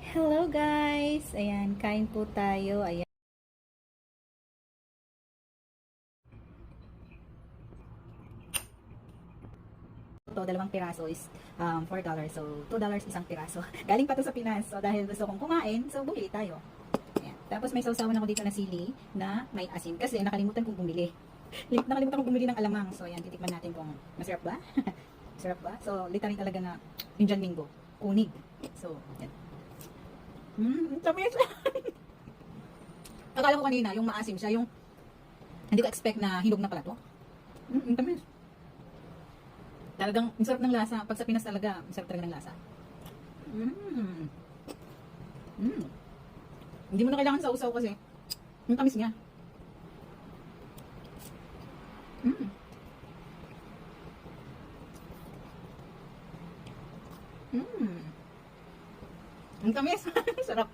Hello guys! Ayan, kain po tayo. Ayan. Ito, dalawang piraso is $4. So, $2 isang piraso. Galing pa to sa Pinas. So, dahil gusto kong kumain, so bumili tayo. Ayan. Tapos may sausawan ako dito na sili na may asin. Kasi nakalimutan kong bumili. Nakalimutan kong bumili ng alamang. So, ayan, titikman natin kung masarap ba. Masarap ba? So, literally talaga na Indian Mingo. Kunig. So, ayan. Tamis! Akala ko kanina, yung maasim siya, yung hindi ko expect na hinog na pala to. Tamis. Talagang, ang sarap ng lasa. Pag sa Pinas talaga, ang sarap talaga ng lasa. Mm. Mm. Hindi mo na kailangan sa usaw kasi, yung tamis niya. Mm. Mm. Ang tamis. Sarap.